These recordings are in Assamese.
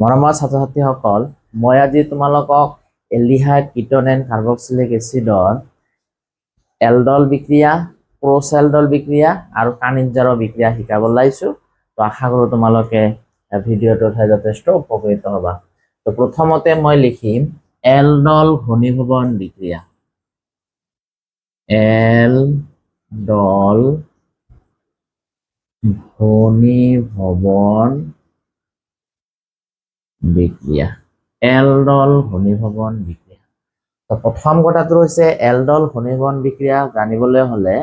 মৰমৰ ছাত্ৰ-ছাত্ৰীসকল, মই আজি তোমালোকক এলডিহাইড কিটোনেন কাৰ্বক্সিলিক এচিডৰ এলডল বিক্ৰিয়া, প্ৰচেলডল বিক্ৰিয়া আৰু কানিঞ্জাৰৰ বিক্ৰিয়া শিকাব ওলাইছো। তো আশা কৰো তোমালোকে ভিডিঅ'টো চাই যথেষ্ট উপকৃত হ'বা। তো প্ৰথমতে মই লিখিম এলডল ঘনীভৱন বিক্ৰিয়া। এলডল ঘনীভৱন বিক্ৰিয়া, এলডল ঘনীভৱন বিক্ৰিয়া। তো প্ৰথম কথাটো হৈছে এলডল ঘনীভৱন বিক্রিয়া জানিবলৈ হলে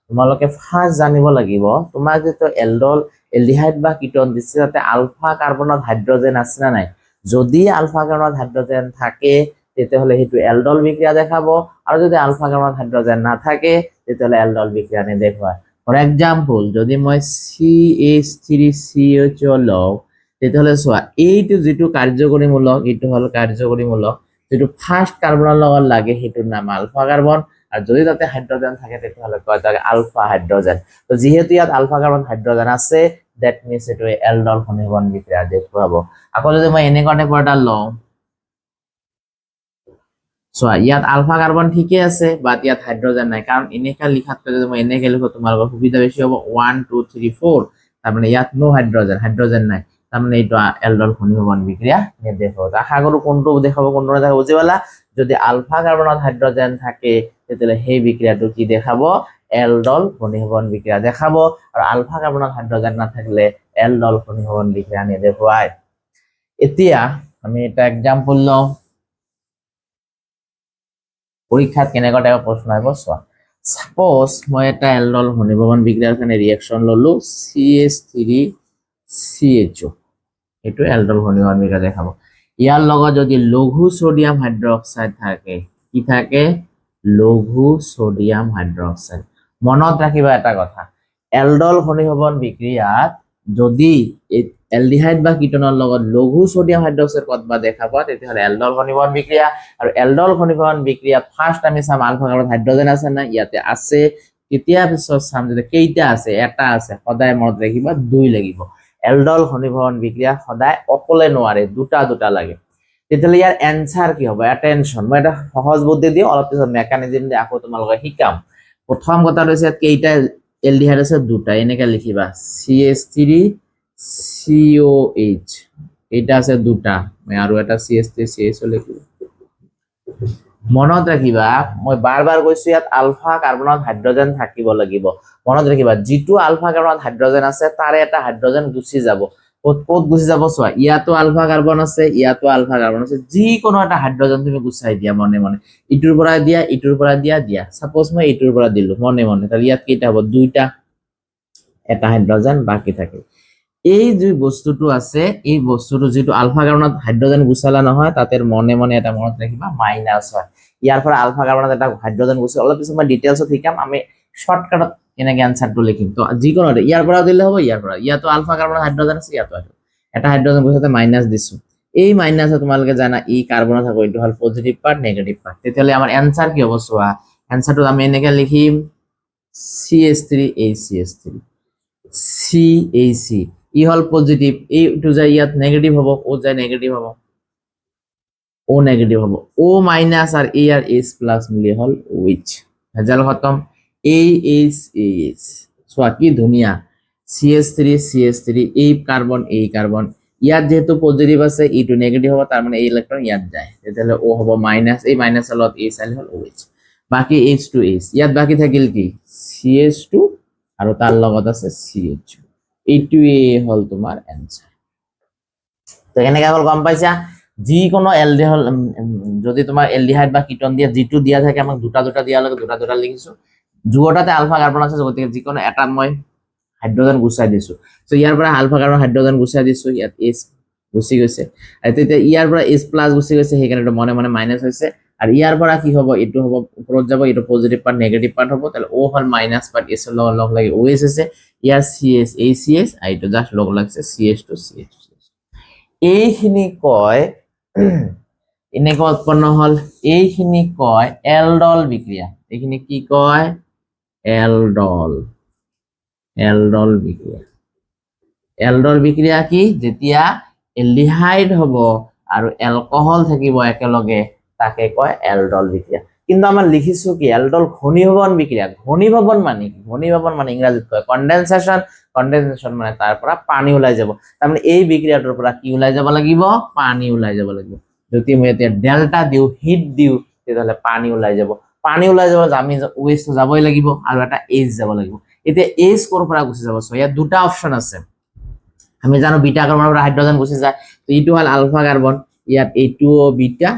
তোমালোকে ফার্স্ট জানিব লাগিব তোমাক যেটো এলডল এলডিহাইড বা কিটোন দিছে তাতে আলফা কার্বনত হাইড্রোজেন আছে না নাই। যদি আলফা কার্বনত হাইড্রোজেন থাকে তেতিয়াহলে সেইটো এলডল বিক্রিয়া দেখাব, আৰু যদি আলফা কাৰ্বনত হাইড্ৰোজেন না থাকে তেতিয়াহলে এলডল বিক্ৰিয়া নেদেখুৱায়। ফৰ এক্সাম্পল, যদি মই CH3CH লওঁ তেতিয়াহলে চোৱা এইটো যেটো কাৰ্যকৰীমূলক, এইটো হল কাৰ্যকৰীমূলক, যেটো ফাৰ্স্ট কাৰ্বনৰ লগত লাগে সেইটোৰ নাম আলফা কাৰ্বন, আৰু যদি তাতে হাইড্রোজেন থাকে তেতিয়াহলে কয় তাক আলফা হাইড্রোজেন। তো যেহেতু ইয়াত আলফা কার্বন হাইড্রোজেন আছে, দ্যাট মিন্স এটো এলডল ঘনীভৱন বিক্ৰিয়া দেখুৱাব। আকৌ যদি মই এনেকুৱা টাইপৰ এটা লওঁ, চোৱা ইয়াত আলফা কাৰ্বন ঠিকে আছে, বাট ইয়াত হাইড্ৰোজেন নাই, কাৰণ এনেকা লিখাতকৈ যদি মই এনেকে লিখো তোমালোকৰ সুবিধা বেছি হ'ব। 1 2 3 4, তাৰ মানে ইয়াত নো হাইড্ৰোজেন নাই, তাৰ মানে এইটো এলডল ঘনীভৱন বিক্ৰিয়া নেদেখাব। আশা কৰো কোনটো দেখাব কোনটো নেদেখাব বুজি পালা। যদি আলফা কাৰ্বনত হাইড্ৰোজেন থাকে তেতিয়াহলে সেই বিক্ৰিয়াটো কি দেখাব, এলডল ঘনীভৱন বিক্ৰিয়া দেখাব, আৰু আলফা কাৰ্বনত হাইড্ৰোজেন না থাকলে এলডল ঘনীভৱন বিক্ৰিয়া নেদেখুৱায়। এতিয়া আমি এটা এক্সাম্পল লওঁ, পৰীক্ষাত কেনেকুৱা টাইপৰ প্ৰশ্ন আহিব চোৱা। সাপোজ মই এটা এলডল ঘনীভৱন বিক্ৰিয়াৰ কাৰণে ৰিয়েকশন ললো CH3CHO, এইটো এলডল ঘনীভৱন বিক্ৰিয়া দেখাব। ইয়াৰ লগত যদি লঘু সোডিয়াম হাইড্ৰক্সাইড থাকে, কি থাকে, লঘু সোডিয়াম হাইড্ৰক্সাইড। মনত ৰাখিবা এটা কথা, এলডল ঘনীভৱন বিক্ৰিয়াত যদি এলডিহাইড বা কিটোনৰ লগত লঘু সোডিয়াম হাইড্ৰক্সাইড কতবা দেখা পায় তেতিয়াহলে এলডল ঘনীভৱন বিক্ৰিয়া। আৰু এলডল ঘনীভৱন বিক্রিয়াত ফার্স্ট আমি চাম আলফা কার্বন হাইড্রোজেন আছে না, ইয়াতে আছে। তেতিয়া পিছত চাম যে কেইটা আছে, এটা আছে, সদায় মনত ৰাখিবা 2 লাগিব। এলডল ঘনীভৱন বিক্ৰিয়া সদায় অকলে নোৱাৰে, দুটা দুটা লাগে। তেতিয়াহলে ইয়াৰ এনসার কি হ'ব, অ্যাটেনশন। মই এটা সহজ বুদ্ধি দিও, অলপ পিছত মেকানিজম দি আকৌ তোমালোকে শিকাম। প্ৰথম কথা হৈছে কেইটা এলডিহাইড আছে, দুটা, এনেকে লিখিবা CH3COH, এটা আছে দুটা, মই আৰু এটা CH3CHO লিখিম। মনত ৰাখিবা মই বাৰ কৈছো ইয়াত আলফা কাৰ্বনত হাইড্ৰোজেন থাকিব লাগিব। মনত ৰাখিবা যেটো আলফা কাৰ্বনত হাইড্ৰোজেন আছে তাৰে এটা হাইড্ৰোজেন গুচি যাব। ক'ত গুচি যাব চোৱা, ইয়াতো আলফা কাৰ্বন আছে, ইয়াতো আলফা কাৰ্বন আছে, যিকোনো এটা হাইড্ৰোজেন তুমি গুচাই দিয়া মনে মনে, ইটোৰ পৰা দিয়া ইটোৰ পৰা দিয়া। সাপোজ মই ইটোৰ পৰা দিলো মনে মনে, তাহলে ইয়াত কেইটা হ'ব, দুইটা, এটা হাইড্রোজেন বাকি থাকে। এই যে বস্তুটো আছে, এই বস্তুটো যেটো আলফা কার্বনত হাইড্রোজেন গুচালা নহয় তাতে মনে মনে এটা মনত ৰাখিবা মাইনাস হয়। ইয়াৰ পৰা আলফা কাৰ্বনত এটা হাইড্ৰোজেন গুচাই, অলপ পিছত মই ডিটেইলছত শিকাম, আমি শৰ্টকাটত কেনেকৈ আনসাৰটো লিখিম। তো যিকোনো ইয়াৰ পৰা দিলে হ'ব, ইয়াৰ পৰা, ইয়াতো আলফা কাৰ্বনত হাইড্রোজেন আছে, ইয়াতো আছে, এটা হাইড্রোজেন গুচাতে মাইনাস দিছো। এই মাইনাসে তোমালোকে জানা ই কার্বনত থাকো, এইটো হল পজিটিভ পার্ট নেগেটিভ পার্ট। তেতিয়াহলে আমাৰ এনসাৰ কি হ'ব চোৱা, এনসারটো আমি এনেকৈ লিখিম CH3CH3 CAC, ই হল পজিটিভ, এইটো যায় ইয়াত নেগেটিভ হ'ব, ও যায় নেগেটিভ হ'ব, ও নেগেটিভ হ'ব, ও মাইনাস আর এ আর এস প্লাস মিলি হল উইচ, ভেজাল খতম। AH চোৱা কি ধুনীয়া, CH3 এই কাৰ্বন ইয়াত যেহেতু পজিটিভ আছে, ইটো নেগেটিভ হ'ব, তাৰ মানে এই ইলেক্ট্ৰন ইয়াত যায়, তেতিয়াহলে ও হ'ব মাইনাস, এই মাইনাসৰ লগত এই চাইল হল OH, বাকি H2H, ইয়াত বাকি থাকিল কি CH2 আৰু তাৰ লগত আছে CH2, এইটোৱে হল তোমাৰ এনসাৰ। তো এনেকে হল গম পাইছা, যিকোনো এলডিহাইড যদি তোমাৰ এলডিহাইড বা কিটোন দিয়া যেটো দিয়া থাকে, আমাক দুটা দুটা দিয়া লাগে, দুটা দুটা লিখিছো। দুটাতে আলফা কার্বন আছে, গতিকে যিকোনো এটা মই হাইড্রোজেন গুচাই দিছো। তো ইয়াৰ পৰা আলফা কাৰ্বন হাইড্ৰোজেন গুচাই দিছো, ইয়াত H গুচি গৈছে, আৰু তেতিয়া ইয়াৰ পৰা H প্লাস গুচি গৈছে, সেইকাৰণে মনে মনে মাইনাস হৈছে। আৰু ইয়াৰ পৰা কি হ'ব, এইটো হ'ব ওপৰত যাব, এইটো পজিটিভ পার্ট নেগেটিভ পার্ট হ'ব, তাহলে ও হল মাইনাস পার্ট, এস এর লগ লাগি OH আছে, ইয়াৰ CH ACH, আর এইটো জাস্ট লগ লাগছে CH2CH। এইখিনি কয় এনেকৈ উৎপন্ন হল, এইখিনি কয় এলডল বিক্রিয়া। এইখিনি কি কয়, এলডল বিক্রিয়া। এলডল বিক্রিয়া কি, যেতিয়া এলডিহাইড হব আৰু এলকহল থাকিব একেলগে তাকে কয় এলডল বিক্রিয়া কিন্তু আমরা লিখিছো কি এলডল ঘনীভবন বিক্রিয়া ঘনীভবন মানে কি ঘনীভবন মানে ইংৰাজীত কয় কনডেনসেশন কনডেনসেশন মানে তাৰ পৰা পানী ওলাই যাব তাৰমানে এই বিক্ৰিয়াটোৰ পৰা কি ওলাই যাব লাগিব পানী ওলাই যাব লাগিব যদি মই এতিয়া ডেল্টা দিও হিট দিও তেতিয়াহলে পানী ওলাই যাব আমি ওএইচ তো যাবই লাগিব আৰু এটা এইচ যাব লাগিব এতিয়া এইচ কোৰ পৰা গুচি যাব সো ইয়াত দুটা অপচন আছে আমি জানো বিটা কাৰ্বনৰ পৰা হাইড্ৰোজেন গুচি যায় তো এইটো হল আলফা কাৰ্বন ইয়াত এইটোও বিটা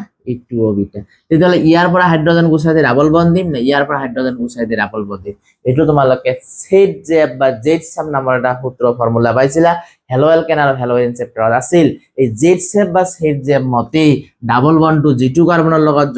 তেতিয়াহলে ইয়াৰ পৰা হাইড্ৰোজেন গুচাই দি ডাবল বন্ড দিম না ইয়াৰ পৰা হাইড্ৰোজেন গুচাই দি ডাবল বন্ড দিম এইটো তোমালোকে ZZ বা ZSAB নামৰ এটা সূত্ৰ ফৰ্মুলা পাইছিলা হেলো এলকেন আৰু হেলোইন চেপ্টাৰত আছিল এই ZSAB বা ZSAB মতে ডাবল বন্ডটো যেটো কাৰ্বনৰ লগত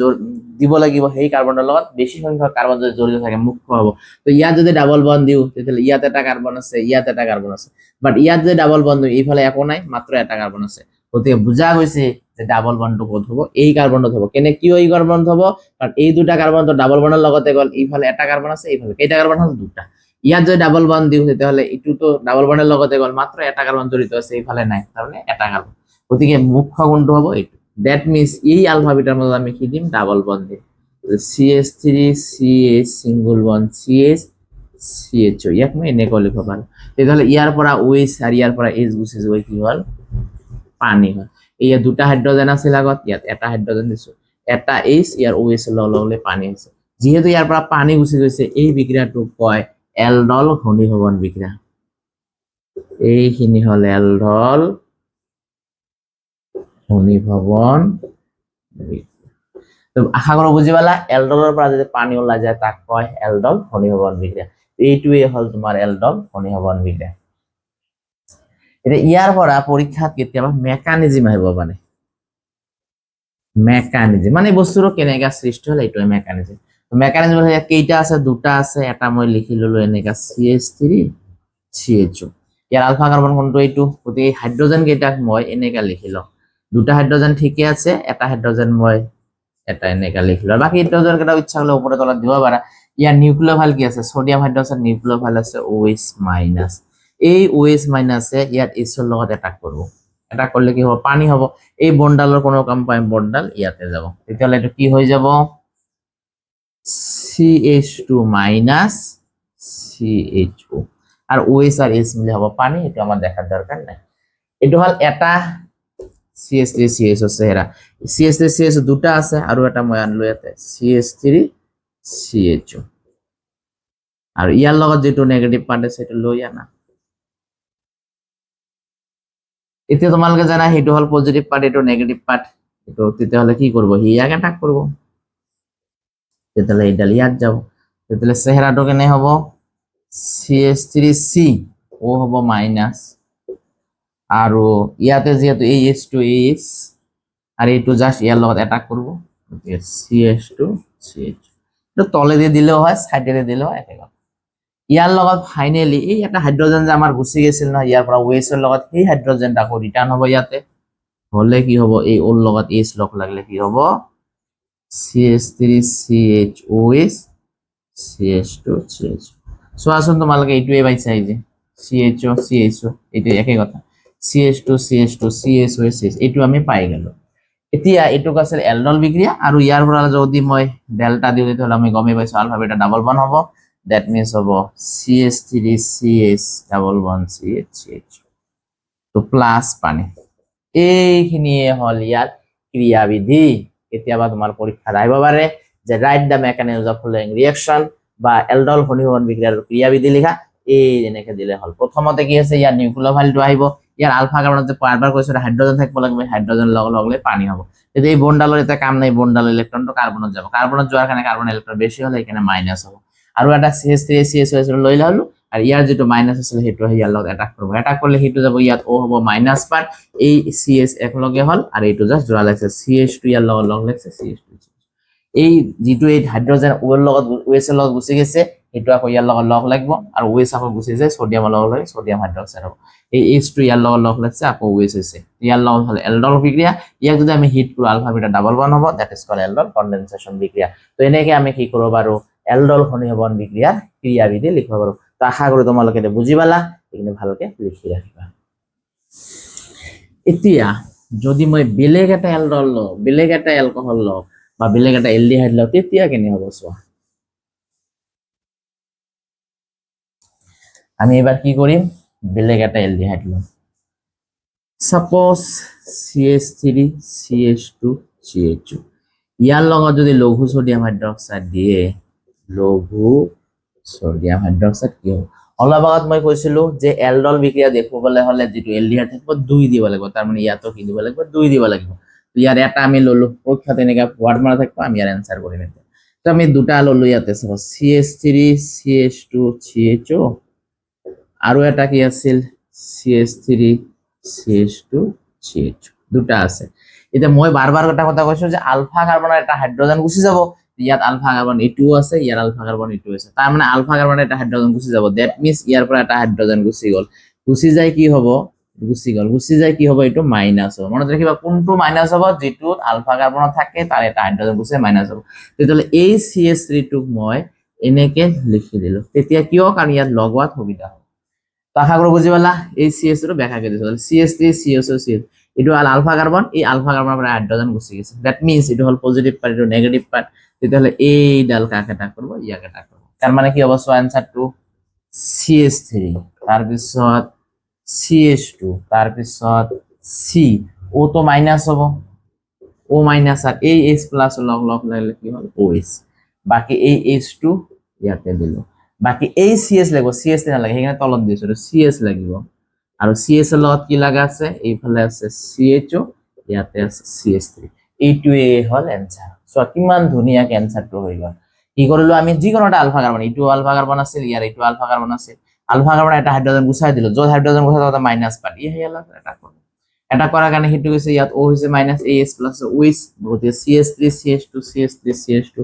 দিব লাগিব সেই কাৰ্বনৰ লগত বেছি সংখ্যক কাৰ্বন যদি জড়িত থাকে মুখ্য হ'ব তো ইয়াত যদি ডাবল বন্ড দিও তেতিয়াহলে ইয়াত এটা কাৰ্বন আছে ইয়াত এটা কাৰ্বন আছে বাট ইয়াত যদি ডাবল বন্ড দিও এইফালে একো নাই মাত্ৰ এটা কাৰ্বন আছে গতিকে বুজা গৈছে যে ডাবল বন্ডটো ক'ত হ'ব এই কাৰ্বনত হ'ব কেনে কিয় এই কাৰ্বনত হ'ব কাৰণ এই দুটা কাৰ্বন তো ডাবল বন্ডৰ লগতে গল এইফালে এটা কাৰ্বন আছে এইফালে কেইটা কাৰ্বন হল দুটা ইয়াত যদি ডাবল বন্ড দিও তেতিয়াহলে ইটো তো ডাবল বন্ডৰ লগতে গল মাত্ৰ এটা কাৰ্বন জড়িত আছে এইফালে নাই তাৰমানে এটা কাৰ্বন গতিকে মুখ্য গুণটো হ'ব এইটো দ্যাট মিন্স এই আলফা বিটাৰ মাজত আমি কি দিম ডাবল বন্ড দিম CH3 CH single bond CH CHO ইয়াক মই এনেকৈ লিখিব পাৰো তেতিয়াহলে ইয়াৰ পৰা OH আৰু ইয়াৰ পৰা H গুচি যাব কি হল পানী হল এই দুটা হাইড্ৰোজেন আছে আগত ইয়াত এটা হাইড্ৰোজেন দিছো এটা H ইয়াৰ OH ললে পানী আছে যেহেতু ইয়াৰ পৰা পানী গুচি গৈছে এই বিক্ৰিয়াটো কয় এলডল ঘনীভবন বিক্ৰিয়া এইখিনি হল এলডল ঘনীভবন তো আশা কৰো বুজি পালা এলডলৰ পৰা যদি পানী ওলাই যায় তাক কয় এলডল ঘনীভবন বিক্ৰিয়া এইটোৱে হল তোমাৰ এলডল ঘনীভবন বিক্ৰিয়া এটা ইয়াৰ পৰা পৰীক্ষাত কেতিয়াবা মেকানিজম আহিব মানে মেকানিজম মানে বস্তুৰ কেনেকা সৃষ্টি হল এইটোৱে মেকানিজম তো মেকানিজম কেইটা আছে দুটা আছে এটা মই লিখি ললো এনেকা CH3 CHO ইয়াৰ আলফা কাৰ্বন কোনটো এইটো গতিকে হাইড্ৰোজেন কেইটাক মই এনেকা লিখিলো দুটা হাইড্ৰোজেন ঠিকই আছে এটা হাইড্ৰোজেন মই এটা এনেকা লিখিলো বাকি হাইড্ৰোজেন কেইটা ইচ্ছা হলে উপৰে তলত দিব পাৰা ইয়াৰ নিউক্লিওফাইল কি আছে সোডিয়াম হাইড্ৰোক্সাইড নিউক্লিওফাইল আছে OH- এই OH মাইনাসে ইয়াত H এর লগত অ্যাটাক করব অ্যাটাক করলে কি হবে পানি হবে এই বন্ডালৰ কোনো কম্পাউন্ড বন্ডাল ইয়াতে যাব তেতিয়ালে এটা কি হৈ যাব CH2 CHO আর OH আর H মিলে হবে পানি এটা আমার দেখার দরকার নাই এটা হল এটা CH3 CHO চেহারা CH3 CHO দুটা আছে আৰু এটা মই আনলো ইয়াতে CH3 CHO আৰু ইয়াৰ লগত যেটো নেগেটিভ পার্ট আছে এটা লৈ আনা এতিয়া তোমালোকে জানা হেতু হল পজিটিভ পার্ট এটো নেগেটিভ পার্ট এটো তেতিয়ালে কি করব হি ইয়াক অ্যাটাক করব তেতিয়ালে এটা ইয়াত যাব তেতিয়ালে চেহাৰাটো কেনে হ'ব CH3C ও হ'ব মাইনাস আৰু ইয়াতে যেহেতু H2H আৰ এইটো জাস্ট ইয়াৰ লগত অ্যাটাক করব CH2 CH তো তলে দিয়ে দিলেও হয় সাইডে দিয়ে দিলেও হয় একেবারে ইয়াৰ লগত ফাইনালি এই এটা হাইড্ৰোজেন যে আমাৰ গুচি গৈছিল না ইয়াৰ পৰা OH এৰ লগত এই হাইড্ৰোজেনটা আকৌ ৰিটাৰ্ণ হ'ব ইয়াতে হলে কি হ'ব এই ওৰ লগত H লগ লাগলে কি হ'ব CH3CHOH CH2 CH সো আসুন তোমালোকে এইটোৱে পাইছা এই যে CHO CHO এইটো একেই কথা CH2 CH2 CHOH এইটো আমি পাই গেল এতিয়া এইটোক আছিল এলডল বিক্রিয়া আৰু ইয়াৰ পৰা যদি মই ডেল্টা দিও তেতিয়াহলে আমি গমে পাইছো আলফা বিটা ডাবল বন্ড হ'ব that means হ'ব CH3CH ডাবল বন্ড CH তো প্লাস পানি এইখিনিয়ে হল ইয়াত ক্রিয়াবিধি কেতিয়াবা তোমাৰ পৰীক্ষা আহিব পাৰে যে write the mechanism of following reaction বা এলডল ঘনীভবন বিক্ৰিয়াৰ ক্ৰিয়াবিধি লিখা এই এনেকে দিলে হল প্ৰথমতে কি আছে ইয়াৰ নিউক্লিওফাইলটো আহিব ইয়াৰ আলফা কাৰ্বনত যে বাৰবাৰ কৈছো হাইড্ৰোজেন থাকিব লাগবে হাইড্ৰোজেন লগলে পানী হ'ব যদি এই বন্ডালৰ এটা কাম নাই বন্ডাল ইলেক্ট্ৰনটো কাৰ্বনত যাব কাৰ্বনত যোৱাৰ কাৰণে কাৰ্বন ইলেক্ট্ৰন বেছি হলে এখানে মাইনাস হ'ব আৰু এটা CH3 CHO লৈ ললো আৰ ইয়াৰ যেটো মাইনাস আছিল হেতু ইয়াৰ লগত অ্যাটাক করব অ্যাটাক করলে হেতু যাব ইয়াত ও হ'ব মাইনাস পার্ট এই CH এক লগে হল আর এইটো জাস্ট জোড়া লাগছে CH2 ইয়াৰ লগত লগ লাগছে CH2 এই যেটো এই হাইড্ৰোজেন ওৰ লগত OH এৰ লগত গুচি গেছে হেতু আকৌ ইয়াৰ লগত লগ লাগিব আৰ OH আকৌ গুচি যায় সোডিয়ামৰ লগত লাগে সোডিয়াম হাইড্ৰোক্সাইড হ'ব এই H2 ইয়াৰ লগত লগ লাগছে আকৌ OH হৈছে ইয়াৰ লগত হল এলডল বিক্ৰিয়া ইয়াক যদি আমি হিট কৰো আলফা বিটা ডাবল বন্ড হ'ব দ্যাট ইজ কল্ড এলডল কনডেনসেশন বিক্রিয়া তো এনেকে আমি কি কৰিব পাৰো এলডল ঘনীভবন বিক্ৰিয়াৰ ক্ৰিয়াবিধি লিখিব পাৰো তো আশা করি তোমালোকে বুঝি পালা এখানে ভালকে লিখি রাখিবা এতিয়া যদি মই বেলেগ এটা এলডল লওঁ, বেলেগ এটা এলকহল লওঁ বা বেলেগ এটা এলডিহাইড লওঁ, তেতিয়া কেনে হ'ব চোৱা। আমি এবার কি করিম, বেলেগ একটা এলডিহাইড লম। সাপোজ CH3 CH2 CH2 ইয়ার লগত যদি লঘু সোডিয়াম হাইড্রক্সাইড দিয়ে, লঘু সোডিয়াম হাইড্রক্সাইড কি হ'ব? অলপ আগত মই কৈছিলো যে এলডল বিক্রিয়া দেখুৱাবলৈ হলে যেটো এলডিহাইড থাকিব 2 দিব লাগিব, তাৰ মানে ইয়াতো কি দিব লাগিব, 2 দিব লাগিব। ইয়াৰ এটা আমি ললো, পৰীক্ষাত এনেকা ওয়াৰ্ড মাৰা থাকিব, আমি ইয়াৰ এনসাৰ কৰিম। তো আমি দুটা ললো ইয়াতে, CH3 CH2 CHO আৰু এটা কি আছিল CH3 CH2 CH দুটা আছে। এতিয়া মই বারবার এটা কথা কৈছো যে আলফা কার্বনের এটা হাইড্রোজেন গুছি যাব, ইয়াত আলফা কার্বন এটুও আছে, ইয়াত আলফা কার্বন এটু আছে, তার মানে আলফা কার্বনের এটা হাইড্রোজেন গুছি যাব। দ্যাট মিন্স ইয়াৰ পৰা এটা হাইড্রোজেন গুছি গল, গুছি যায় কি হ'ব, গুছি গল, গুছি যায় কি হ'ব, এইটো মাইনাস হ'ব। মনত ৰাখিবা কোনটো মাইনাস হ'ব, যেটো আলফা কাৰ্বন থাকে তাৰ এটা হাইড্রোজেন গুছি মাইনাস হ'ব। তেতিয়াহ'লে এই CH3 টোক মই এনেকে লিখি দিলো, তেতিয়া কিয়, কাৰণ ইয়াত লগোৱাত সুবিধা হ'ব। তো আশা কৰো বুঝি পালা। এই CH টো ব্যাখ্যা কৰি দিছো, CH3 CHO CH এটো হল আলফা কাৰ্বন, এই আলফা কাৰ্বনেৰ পৰা হাইড্রোজেন গুছি গেছে। দ্যাট মিন্স এটো হল পজিটিভ পার্ট, এটো নেগেটিভ পার্ট। তেতিয়াহ'লে এই ডাল কাকে টাক করব, ইয়াকে টাক করব। তার মানে কি হ'ব, সো आंसर টু CH3, তার পিছত CH2, তার পিছত C, ও তো মাইনাস হ'ব, ও মাইনাস, আর এই H প্লাস লগ লগ লাগলে কি হল OH, বাকি এই H2 ইয়াতে দিলো, বাকি এই CS লাগিব, CS নালাগে, সেইখানে তলত দিছো, CS লাগিব। আৰু CS এর লগত কি লাগা আছে, এইফালে আছে CHO, ইয়াতে আছে CH3, এইটোৱে হল এনসাৰ। সো কিমান ধুনীয়া এনসাৰটো হৈ গল। কি কৰিলো আমি, যিকোনো এটা আলফা কাৰ্বন, এইটো আলফা কাৰ্বন আছিল, ইয়াৰ এইটো আলফা কার্বন আছিল, আলফা কার্বন এটা হাইড্রোজেন গুছাই দিলো, যত হাইড্রোজেন গুছাই তাতে মাইনাস পার্ট, ই হেয়াল এটা করব। এটা করার কারণে হিটু গেছে, ইয়াত O হৈছে মাইনাস AS প্লাস OH, গতিকে CH3 CH2 CH3 CH2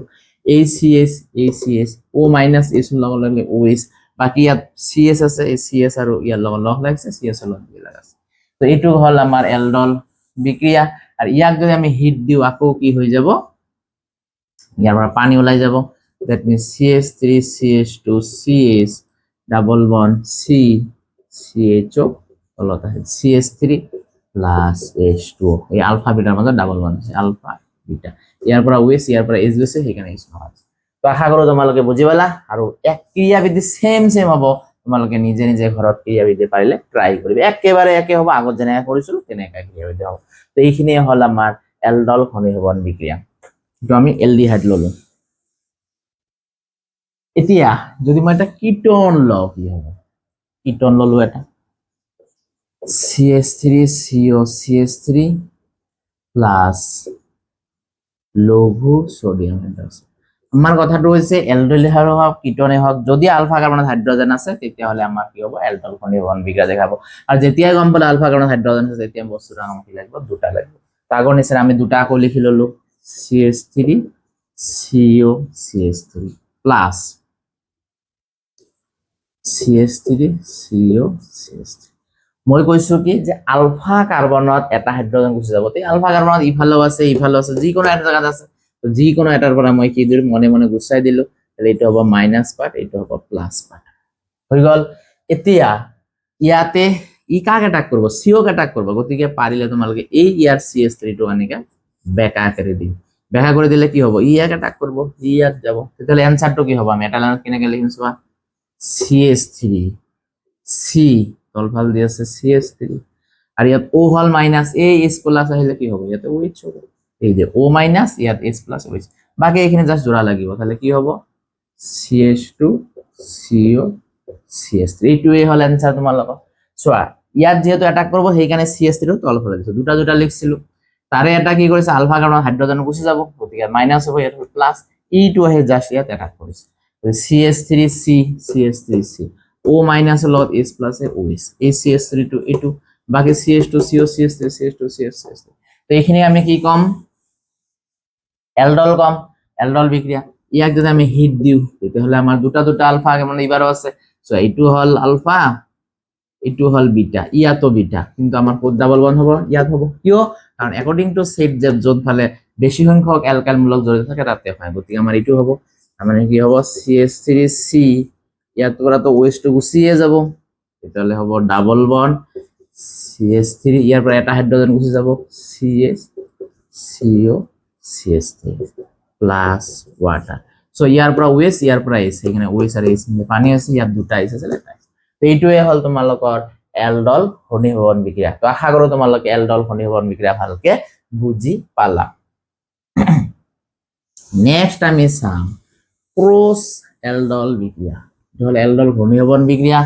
ACS O minus S লগ লাগলে OH, বাকি ইয়াত CS আছে, এই CS আৰু ইয়াৰ লগ লগ লাগছে, CS লগ লাগাছে। তো এইটো হল আমাৰ এলডল বিক্ৰিয়া। আৰ ইয়াক যদি আমি হিট দিও, আকৌ কি হৈ যাব, ইয়াৰ পৰা পানী ওলাই যাব। That means CH3 CH2 CH double bond C CHO তলত আছে CH3 প্লাস H2, এই আলফা বিটার মধ্যে ডাবল বন্ড আছে, আলফা বিটা, ইয়াৰ পৰা OH, ইয়াৰ পৰা H গৈছে, সেইকাৰণে H নহয়। তো আশা কৰো তোমালোকে বুজি পালা। আৰু এক ক্ৰিয়াবিধি সেম সেম হ'ব, তোমালোকে নিজে নিজে ঘৰত ক্ৰিয়াবিধি পাৰিলে ট্ৰাই কৰিবা, একেবাৰে একে হ'ব, আগত যেনেকৈ কৰিছিলো তেনেকৈ ক্ৰিয়াবিধি হ'ব। তো এইখিনিয়ে হল আমাৰ এলডল ঘনীভৱন বিক্রিয়া। তো আমি এলডিহাইড ললো। এতিয়া যদি মই এটা কিটোন লওঁ, কি হ'ব, কিটোন ললো এটা CH3 CO CH3 প্লাস লঘু সোডিয়াম হাইড্রক্সাইড। আমার কথাটো হৈছে এলডিহাইড হওক কিটোনে হওক, যদি আলফা কার্বনত হাইড্রোজেন আছে তেতিয়াহ'লে আমাৰ কি হ'ব, এলডল ঘনীভৱন বিক্ৰিয়া দেখাব। আৰু যেতিয়াই গম পালে আলফা কাৰ্বনত হাইড্ৰোজেন আছে, তেতিয়া বস্তুটো আমাক কি লাগিব, দুটা লাগিব। তো আগৰ নিচিনা আমি দুটা আকৌ লিখি ললো, CH3 CO CH3 plus CH3 CO CH3। মই কৈছো কি যে আলফা কার্বনত এটা হাইড্রোজেন গুছি যাব, তে আলফা কার্বনত ইফালেও আছে ইফালেও আছে, যিকোনো এটা জায়গাত আছে, তো যিকোনো এটাৰ পৰা মই কি দিলো, মনে মনে গুছাই দিলো, তাহলে এইটো হ'ব মাইনাস পার্ট, এইটো হ'ব প্লাস পার্ট, হৈ গল। এতিয়া ইয়াতে ই কাক এটাক করব, সিও এটাক করব, গতিকে পাৰিলে তোমালোকে এই ইয়াৰ CH3 টো এনেকে বেকা করে দিম, বেকা করে দিলে কি হ'ব, ই ইয়াক এটাক করব, ই ইয়াত যাব, তাহলে অ্যানসারটো কি হ'ব, আমি এটা লাইনত কেনেকে লিখিম চোৱা, CH3 C তলফাল দি আছে CH3, আর ইয়াত O হল মাইনাস, এই H প্লাস আহিলে কি হবে, ইয়াতে OH হবে, এই যে O মাইনাস, ইয়াত H প্লাস OH, বাকি এখানে জাস্ট জোড়া লাগিব, তাহলে কি হ'ব, CH2 CO CH3, এইটোৱে হল অ্যানসাৰ তোমালোকৰ। চোৱা ইয়াত যেহেতু অ্যাটাক কৰব, সেইকাৰণে CH3 টো তলফালে দিছো, দুটা দুটা লিখছিলো, তাৰে এটা কি কৰিছে, আলফা কার্বন হাইড্রোজেন গুছি যাব, গতিকে মাইনাস হ'ব, ইয়াত প্লাস, এইটো আহে জাস্ট ইয়াত অ্যাটাক কৰিছে, CH3 C CH3 C O minus লগত H প্লাস OH, এই CH3 টো এইটো, বাকি CH2 CO CH3 CH2 CH3। তো এইখিনি আমি কি কম, এলডল কম, এলডল বিক্রিয়া। ইয়াক যদি আমি হিট দিও, তেতিয়াহ'লে আমাৰ দুটা দুটা আলফা মানে ইবারও আছে, সো এইটো হল আলফা, এইটো হল বিটা, ইয়াতো বিটা, কিন্তু আমার কোড ডাবল বন্ড হ'ব, ইয়াত হ'ব, কিয়, কারণ অ্যাকর্ডিং টু সেট যে যত ফালে বেশি সংখ্যক অ্যালকাইল মূলক জড়িত থাকে তাতে হয়, গতিকে আমার এইটো হ'ব, মানে কি হ'ব CH3 C, ইয়াত পৰা তো OH টো গুছিয়ে যাব, তেতিয়াহ'লে হ'ব ডাবল বন্ড CH3 ইয়াৰ পৰা এটা হাইড্ৰোজেন গুচি যাব CH CO CH3 plus water so ইয়াৰ পৰা OH ইয়াৰ পৰা H এখানে OH আর H মিলে পানী আছে ইয়াত দুটা H আছে লেটা তো এইটোৱে হল তোমালোকৰ এলডল ঘনীভৱন বিক্ৰিয়া তো আশা কৰো তোমালোকে এলডল ঘনীভৱন বিক্ৰিয়া ভালকে বুজি পালা নেক্সট আমি চাম ক্ৰস এলডল বিক্ৰিয়া হল এলডল ঘনীভৱন বিক্রিয়া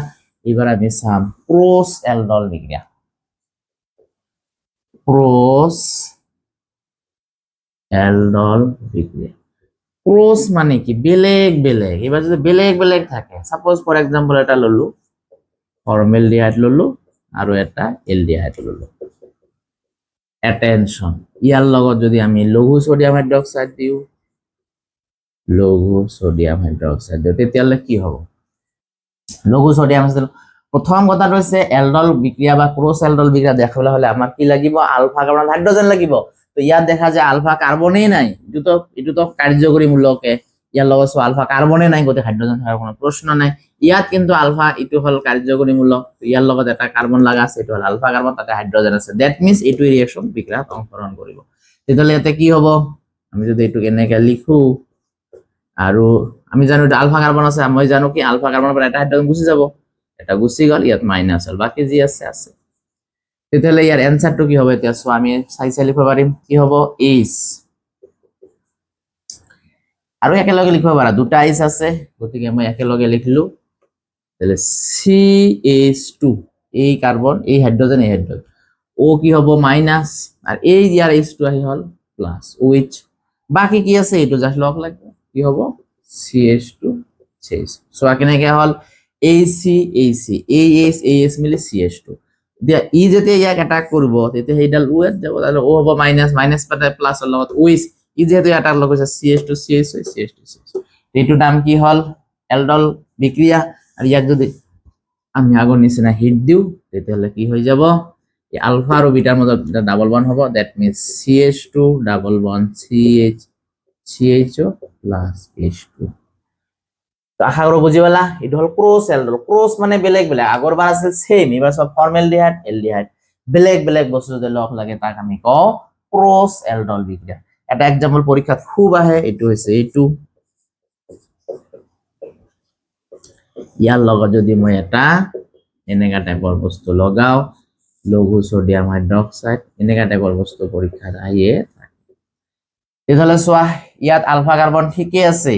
এবার আমি চাম ক্রস এলডল বিক্রিয়া ক্রস এলডল বিক্রিয়া ক্রস মানে কি বেলেগ বেলেগ এবার যদি বেলেগ বেলেগ থাকে সাপোজ ফর এক্সাম্পল এটা ললো ফর্মালডিহাইড ললো আর এটা এলডিহাইড ললো অ্যাটেনশন ইয়ার লগত যদি আমি লঘু সোডিয়াম হাইড্রোক্সাইড দিও লঘু সোডিয়াম হাইড্রোক্সাইড দিও তেতিয়ালে কি হবে লঘু সোডিয়াম হাইড্রোক্সাইড প্রথম কথা রয়েছে এলডল বিক্রিয়া বা ক্রস এলডল বিক্রিয়া দেখাবলে হলে আমার কি লাগিব আলফা কার্বন হাইড্রোজেন লাগিব তো ইয়াত দেখা যায় আলফা কার্বনই নাই এটো তো কার্যকরী মূলকে ইয়ার লগত আলফা কার্বনই নাই গতে হাইড্রোজেন থাকার কোনো প্রশ্ন নাই ইয়াত কিন্তু আলফা এটো হল কার্যকরী মূলক ইয়ার লগত এটা কার্বন লাগা আছে এটো হল আলফা কার্বন তাতে হাইড্রোজেন আছে দ্যাট মিন্স এটো রিঅ্যাকশন বিক্রিয়াত অংশগ্রহণ কৰিব তেতিয়ালে এতে কি হ'ব আমি যদি এটো এনেকে লিখো আৰু আমি জানো এটা আলফা কাৰ্বন আছে মই জানো কি আলফা কাৰ্বনৰ পৰা এটা হাইড্রোজেন গুচি যাব এটা গুচি গল ইয়াত মাইনাস হল বাকি যি আছে আছে তেতিয়ালে ইয়াৰ এনসাৰটো কি হবে এতিয়া সো আমি চাই লিখব পাৰিম কি হ'ব H আৰু একেলগে লিখব পাৰা দুটা H আছে গতিকে মই একেলগে লিখলো তাহলে CH2 এই কার্বন এই হাইড্রোজেন ও কি হবে মাইনাস আর এই ইয়ার H2 আহি হল প্লাস OH বাকি কি আছে এটো জাস্ট লগ লাগবে কি হবে CH2 CH সো কেনেকে হল AC AC AS মিলে CH2 দিয়া ই যেতে ইয়াক অ্যাটাক করব তেতে হেডাল OH যাব তাহলে ও হবে মাইনাস মাইনাস পাতে প্লাস হল OH ই যেতে অ্যাটাক লগ হইছে CH2 CH CH2 CH এটো নাম কি হল এলডল বিক্রিয়া আর ইয়াক যদি আমি আগৰ নিচিনা হিট দিও তেতিয়ালে কি হৈ যাব এই আলফা আৰু বিটাৰ মাজত ডাবল বন্ড হ'ব that means CH2 double bond CHO plus H2 তো আশা কৰো বুজি পালা এটো হল ক্ৰস এলডল ক্ৰস মানে বেলেগ বেলেগ আগৰবাৰ আছিল সেম এবাৰ সব ফর্মালডিহাইড এলডিহাইড বেলেগ বেলেগ বস্তু যদি লগ লাগে তাক আমি কও ক্রস এলডল বিক্রিয়া এটা एग्जांपल পৰীক্ষাত খুব আহে এটো হৈছে এটো ইয়াৰ লগত যদি মই এটা এনেকা টাইপৰ বস্তু লগাও লঘু সোডিয়াম হাইড্ৰোক্সাইড এনেকা টাইপৰ বস্তু পৰীক্ষাত আহিয়ে তেতিয়ালে সোয়া ইয়াত আলফা কার্বন ঠিকই আছে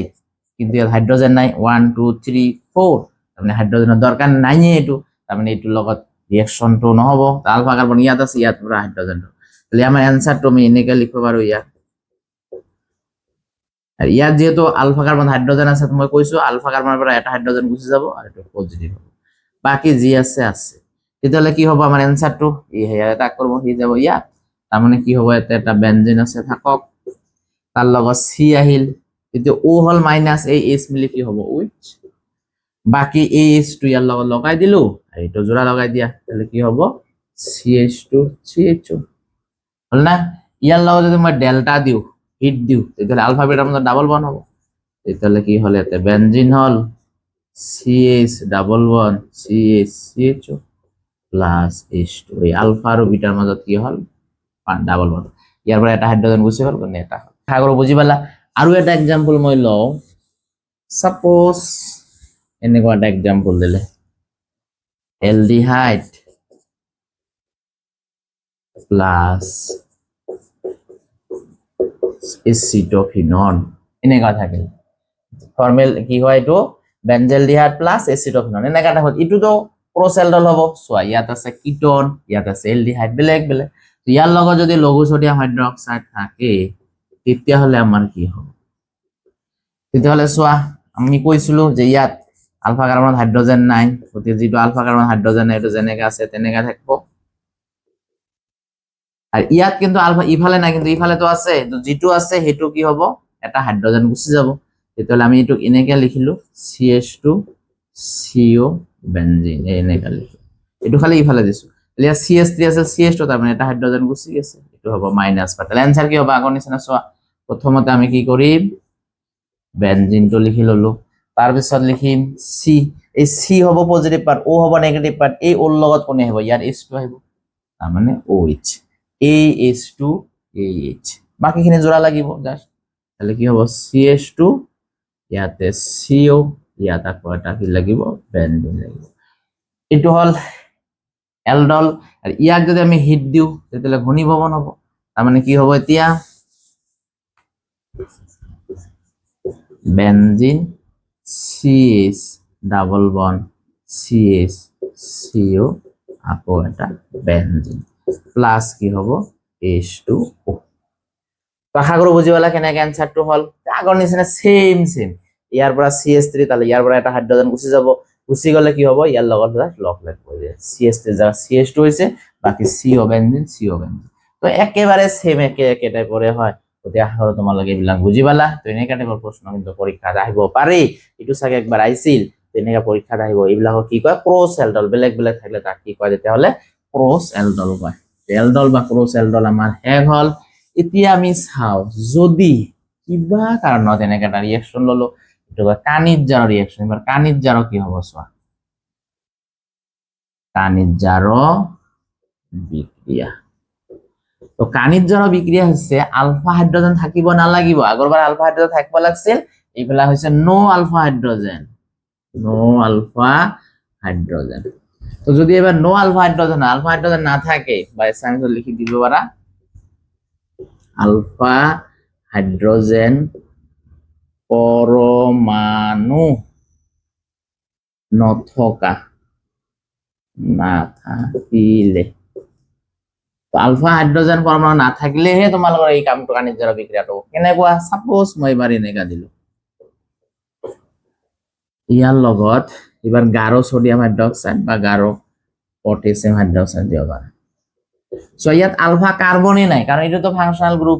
কিন্তু ইয়াত হাইড্রোজেন নাই 1 2 3 4 মানে হাইড্রোজেনের দরকার নাই এটো মানে এটোৰ লগত ৰিঅ্যাকশনটো নহব আলফা কাৰ্বন ইয়াত আছে ইয়াত পুৰা হাইড্ৰোজেন তাহলে আমাৰ অ্যানসাৰটো আমি এনেকা লিখব পাৰো ইয়াত আৰ ইয়াত যেহেতু আলফা কাৰ্বন হাইড্ৰোজেন আছে মই কইছো আলফা কাৰ্বনেৰ পৰা এটা হাইড্রোজেন গুচি যাব আর এটা পজিটিভ হবে বাকি জি আছে আছে তেতিয়ালে কি হবে আমার অ্যানসারটো এই এটা করব হি যাব ইয়াত তার মানে কি হবে এতে একটা বেনজিন আছে থাকক তার লগত সি আহিল কিন্তু ও হল মাইনাস এই H মিলি কি হবে উইচ বাকি এই H2 ইয়ার লগত লগাই দিলু আর এটা জোড়া লগাই দিয়া তাহলে কি হবে CH2 CHO হল না ইয়ার লগত যদি মই ডেল্টা দিও হিট দিও তাহলে আলফা বিটার মধ্যে ডাবল বন্ড হবে তাহলে কি হল এতে বেনজিন হল CH double bond CH CHO plus H2 এই আলফা আর বিটার মধ্যে কি হল ডাবল বন্ড ইয়ার পরে এটা হাইড্রোজেন গুছি হল কোন এটা আগৰ বুজি পালা আৰু এটা एग्जांपल মই লও সাপোজ এনেকুৱা এটা एग्जांपल দিলে এলডিহাইড প্লাস এসিটোফিনন এনেকা থাকে ফর্মাল কি হয় এটো বেনজেলডিহাইড প্লাস এসিটোফিনন এনেকা থাকে ইটো তো ক্রস এলডল হ'ব সো ইয়াত আছে কিটোন ইয়াত আছে এলডিহাইড বেলেগ বেলেগ তো ইয়াৰ লগত যদি লঘু সোডিয়াম হাইড্ৰোক্সাইড থাকে তেতিয়া হলে আমাৰ কি হবে তেতিয়াহলে সোয়া আমি কইছিলো যে ইয়াত আলফা কার্বন হাইড্রোজেন নাই গতি যেটো আলফা কার্বন হাইড্রোজেন এটো যেনেকা আছে তেনেকা থাকবো আর ইয়াত কিন্তু আলফা ইফালে নাই কিন্তু ইফালে তো আছে তো যেটো আছে হেতু কি হবে এটা হাইড্রোজেন গুছি যাব তেতিয়াহলে আমি এটো এনেকা লিখিলো CH2 CO বেনজিন এনেকা লিখিলো এটো খালি ইফালে দিছো তাহলে CH3 আছে CH2 তার মানে এটা হাইড্রোজেন গুছি গেছে এটো হবে মাইনাস পাই তাহলে आंसर কি হবে আগৰ নিচিনা সোয়া প্রথমতে আমি কি করি বেনজিনটো লিখি ললো তার পিছত লিখিম C এই সি হব পজিটিভ পার্ট, ও হব নেগেটিভ পার্ট, এই ওর লগত কোনে হব ইয়ার H2 আহিব, তার মানে OH, AH2 AH, বাকিখিনি জোড়া লাগিব জাস্ট, তাহলে কি হব CH2 ইয়াতে CO, ইয়াত আকৌ এটা কি লাগিব বেনজিন লাগিব। এইটো হল এলডল, আর ইয়াক যদি আমি হিট দিও তেতিয়াহলে ঘনীভৱন হব, তার মানে কি হব এতিয়া benzene CH double bond CH CO আকৌ এটা বেনজিন প্লাস কি হব H2O। তো আশা কৰো বুজি পালা কেনেকে এনসাৰটো হল, আগৰ নিচিনা সেম সেম, ইয়াৰ পৰা CH3 তাহলে ইয়াৰ পৰা এটা হাইড্ৰোজেন গুচি যাব, গুচি গলে কি হব ইয়াৰ লগত লগ লাগব, CH3 যা CH2 হইছে, বাকি CO বেনজিন CO বেনজিন, তো একেবারে সেম একে টাইপৰে হয়। গতিকে আশা কৰো তোমালোকে এইবিলাক বুজি পালা। তো এনেকা টাইপৰ প্ৰশ্ন কিন্তু পৰীক্ষাত আহিব পাৰে, এইটো চাগে একবাৰ আহিছিল, তেনেকা পৰীক্ষাত আহিব। এইবিলাকক কি কয় ক্ৰছ এলডল, বেলেগ বেলেগ থাকিলে তাক কি কয় তেতিয়াহলে ক্ৰছ এলডল কয়। এলডল বা ক্ৰছ এলডল আমাৰ শেষ হল। এতিয়া আমি চাও যদি কিবা কাৰণত এনেকা এটা ৰিয়েকশন ললো, এটো কয় কানিজ জার রিঅ্যাকশন। এবার কানিজ জার কি হবে সোয়া, কানিজ জার বিক্রিয়া। তো কানিজ জার বিক্রিয়া হচ্ছে আলফা হাইড্রোজেন থাকিব না লাগিব, আগরবার আলফা হাইড্রোজেন থাকব লাগছিল, এইফালে হচ্ছে নো আলফা হাইড্রোজেন, নো আলফা হাইড্রোজেন। তো যদি এবার নো আলফা হাইড্রোজেন না থাকে, বা সাইন্স লিখি দিব পারা আলফা হাইড্রোজেন পরমাণু নথকা না থাকিলে, আলফা হাইড্রোজেন পরমাণু না থাকিলেহে তোমালোকৰ এই কামটো কানিজ জাৰৰ বিক্ৰিয়াটো কেনেকুৱা। সাপোজ মই এবাৰ এনেকা দিলো, ইয়াৰ লগত এবাৰ গাঢ় সোডিয়াম হাইড্ৰক্সাইড বা গাঢ় পটাছিয়াম হাইড্ৰক্সাইড দিব পাৰা। সো ইয়াত আলফা কার্বনে নাই, কারণ এটা তো ফাংশনাল গ্রুপ,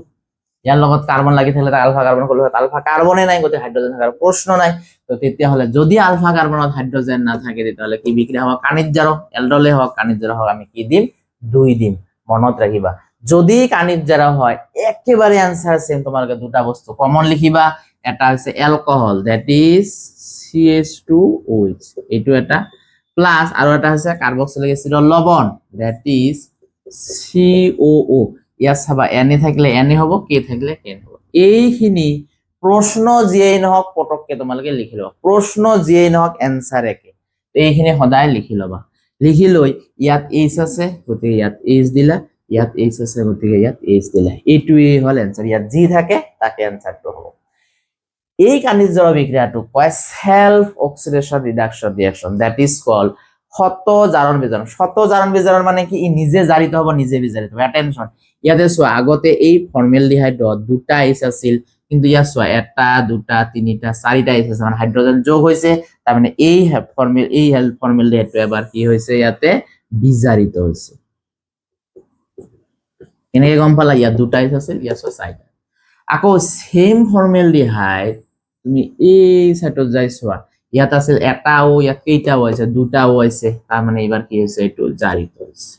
ইয়ার লগত কার্বন লাগি থাকলে তাক আলফা কার্বন করলে আলফা কার্বনে নাই, গতি হাইড্রোজেন থাকার প্রশ্ন নাই। তো তেতিয়া হলে যদি আলফা কার্বনত হাইড্রোজেন না থাকে তাহলে কি বিক্রিয়া হবে কানিজ জার, এলডলে হোক কানিজ জার হোক আমি কি দিম 2 দিম, মনত রাখিবা। যদি কানিজ জার হয় একেবারে आंसर সেম, তোমালকে দুটা বস্তু কমন লিখিবা, এটা হচ্ছে অ্যালকোহল দ্যাট ইজ CH2OH, এইটো এটা প্লাস আর এটা হচ্ছে কার্বক্সিলিক অ্যাসিডৰ লবণ দ্যাট ইজ COO। ইয়াত চাবা এনে থাকলে এনে হব, কে থাকলে কে হব। এইখিনি প্রশ্ন যিয়েই নহওক পটককে তোমালোকে লিখি লবা, প্রশ্ন যিয়েই নহওক এনসার একে, এইখিনি সদায় লিখি লবা। লিখি লৈ ইয়াত H আছে গতিকে ইয়াত H দিলা, ইয়াত H আছে গতিকে ইয়াত H দিলা, এইটোই হল এনসার। ইয়াত যি থাকে তাকে এনসারটো হ'ব। এই কানিজ জাৰৰ বিক্রিয়াটো কয় self oxidation reduction reaction that is called শত জারণ বিজারণ। শত জারণ বিজারণ মানে কি ই নিজে জারিত হব, নিজে বিজারিত হবে। অ্যাটেনশন, ইয়াতে চোৱা আগতে এই ফৰ্মেলডিহাইডত দুটা H আছিল, কিন্তু ইয়াত চোৱা এটা দুটা তিনিটা চাৰিটা H আছে, মানে হাইড্ৰোজেন যোগ হৈছে, তাৰ মানে এই ফৰ্মেলডিহাইডটো এবাৰ কি হৈছে ইয়াতে বিজাৰিত হৈছে। এনেকে গম পালা, ইয়াত দুটা H আছিল, ইয়াত চাৰিটা। আকৌ সেম ফৰ্মেলডিহাইড তুমি এই সাইডত যাই চোৱা, ইয়াত আছিল এটা ও, ইয়াত কেইটাও আছে দুটাও আছে, তার মানে এবার কি হয়েছে একটু জারিত হয়েছে।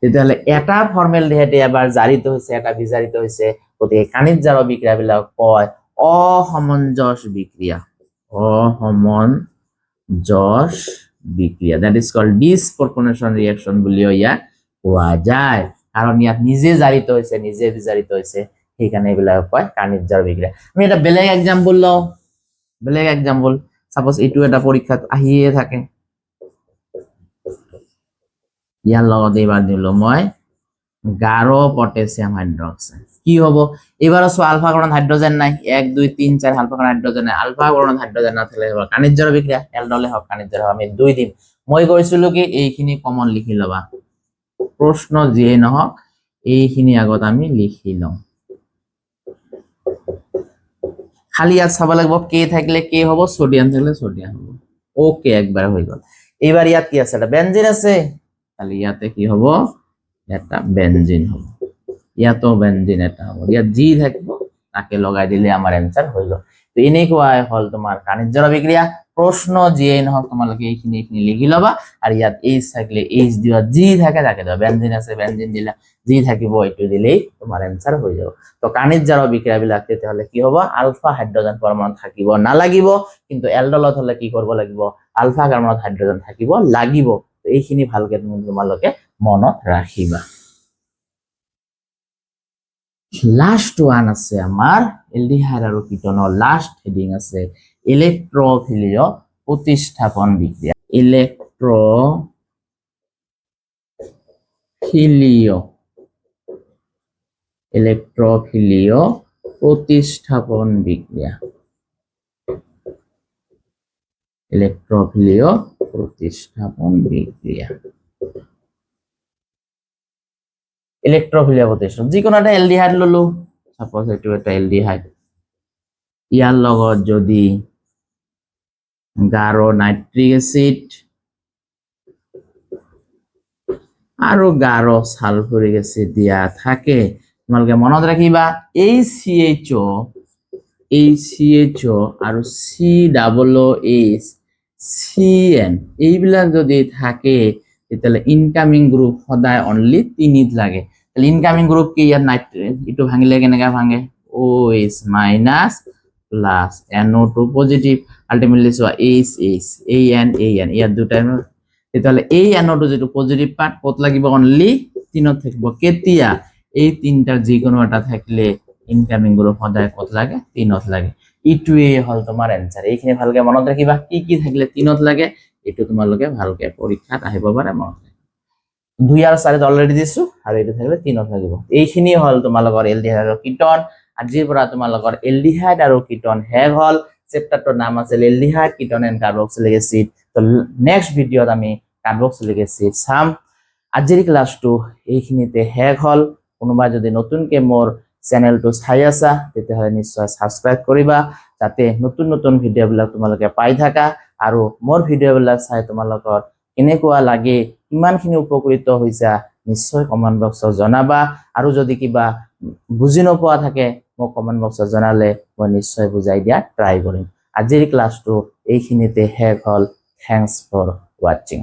তেতিয়াহলে এটা ফর্মেলডিহাইড এবার জারিত হয়েছে, এটা বিজারিত হয়েছে, গতিকে কানিজ জার বিক্রিয়া বিলাক কয় অসমঞ্জস বিক্রিয়া, অসমঞ্জস বিক্রিয়া দ্যাট ইজ কল্ড ডিসপ্রপোর্শনেশন রিঅ্যাকশন বলিও ইয়াক কোৱা যায়, কাৰণ ইয়াত নিজে জাৰিত হয়েছে নিজে বিজাৰিত হয়েছে, সেইকাৰণে এইবিলাক কয় কানিজ জার বিক্রিয়া। আমি এটা বেলেগ এক্সাম্পল লওঁ, বেলেগ এক্সাম্পল সাপোজ এইটো এটা পরীক্ষাত আহিয়ে থাকে, ইয়াৰ লগত এবাৰ দিলো মই গাঢ় পটাছিয়াম হাইড্ৰক্সাইড, কি হব এবাৰও চোৱা আলফা কার্বন হাইড্রোজেন নাই, 1 2 3 4 আলফা কার্বন হাইড্রোজেন নাই, আলফা কার্বন হাইড্রোজেন না থাকলে হ'ব কানিজ জার বিক্রিয়া, এলডলে হোক কানিজ জার হোক আমি 2 দিম। মই কৈছিলো কি এইখিনি কমন লিখি লবা, প্রশ্ন যিয়ে নহওক এইখিনি আগত আমি লিখি লওঁ। খালি ইয়াত চাব লাগিব কে থাকলে কে হব, সোডিয়াম থাকলে সোডিয়াম হব। ওকে একবার হয়ে গেল। এবার ইয়াত কি আছে, এটা বেনজিন আছে, তাহলে ইয়াতে কি হব এটা বেনজিন হব, ইয়াতো বেনজিন এটা হব, ইয়াত জি থাকবো তাকে লগাই দিলে আমার অ্যানসার হয়ে গেল। তো এনেকুৱাই হল তোমাৰ কানিজ জাৰ বিক্ৰিয়া। প্ৰশ্ন যিয়ে নহওক তোমালোকে এইখিনি লিখি ল'বা আৰু ইয়াত H থাকিলে H দিবা যি থাকে তাকে দিবা বেনজিন আছে বেনজিন দিলা যি থাকিব এইটো দিলেই তোমাৰ এনসাৰ হৈ যাব তো কানিজ জাৰৰ বিক্ৰিয়াবিলাক তেতিয়াহ'লে কি হ'ব আলফা হাইড্ৰোজেন পৰমাণু থাকিব নালাগিব কিন্তু এলডলত হলে কি কৰিব লাগিব আলফা কাৰ্বনত হাইড্ৰোজেন থাকিব লাগিব তো এইখিনি ভালকে তোমালোকে মনত ৰাখিবা লাস্ট ওয়ান আছে আমাৰ এলডিহাইড আৰ কিটোনৰ লাস্ট হেডিং আছে ইলেক্ট্রোফিলীয় প্রতিস্থাপন বিক্রিয়া ইলেক্ট্রোফিলীয় প্রতিস্থাপন বিক্রিয়া ইলেক্ট্রোফিলীয় প্রতিস্থাপন বিক্রিয়া ইলেক্ট্রোফিলিয়া প্রতিস্থাপন যিকোনো একটা এলডিহাইড ললো সাপোজ এইটো একটা এলডিহাইড ইয়াৰ লগত যদি গাঢ় নাইট্ৰিক এসিড আৰু গাঢ় সালফুৰিক এসিড দিয়া থাকে তোমালোকে মনত ৰাখিবা এই CHO আৰু COOH CN এইবিলাক যদি থাকে তেতিয়াহ'লে ইনকামিং গ্ৰুপ সদায় অনলি 3ত লাগে তাহলে ইনকামিং গ্ৰুপ কি ইয়াত নাইট্ৰেট ইটো ভাঙিলে কেনেকা ভাঙে OH minus plus NO2 positive ultimately soya HH AN ইয়াত দুটা তেতিয়াহ'লে এই NO2 যেটো পজিটিভ পার্ট কত লাগিব অনলি 3ত থাকিব কেতিয়া এই তিনটাৰ যিকোনো এটা থাকিলে ইনকামিং গ্ৰুপ সদায় কত লাগে 3ত লাগে ইটোৱে হল তোমাৰ এনসাৰ এইখিনি ভালকে মনত ৰাখিবা কি থাকিলে 3ত লাগে এটো তোমালোকে ভালকে পৰীক্ষাত আহিব পাৰে মনত 2 আৰু 4 অলৰেডি দিছো আৰু এটো থাকিলে 3ত লাগিব এইখিনি হল তোমালোকৰ এলডিহাইড আৰু কিটোন আজিৰ পৰা তোমালোকৰ এলডিহাইড আৰু কিটোন হেগ হল চেপ্টাৰটোৰ নাম আছিল aldehyde ketone and carboxylic acid তো নেক্সট ভিডিওত আমি কাৰ্বক্সিলিক এসিড চাম আজিৰ ক্লাসটো এইখিনিতে হেগ হল কোনোবা যদি নতুনকে মোৰ চেনেলটো চাই আছা তেতিয়াহ'লে নিশ্চয় সাবস্ক্ৰাইব কৰিবা যাতে নতুন ভিডিওবিলাক তোমালোকে পাই থাকা আৰু মোৰ ভিডিওবিলাক চাই তোমালোকৰ কেনেকুৱা লাগে কিমানখিনি উপকৃত হৈছা নিশ্চয় কমেন্ট বক্সত জনাবা আৰু যদি কিবা বুজি নোপোৱা থাকে মোক কমেন্ট বক্সত জনালে মই নিশ্চয় বুজাই দিয়া ট্ৰাই কৰিম আজিৰ ক্লাসটো এইখিনিতে হেগ হল থ্যাঙ্কস ফৰ ওয়াচিং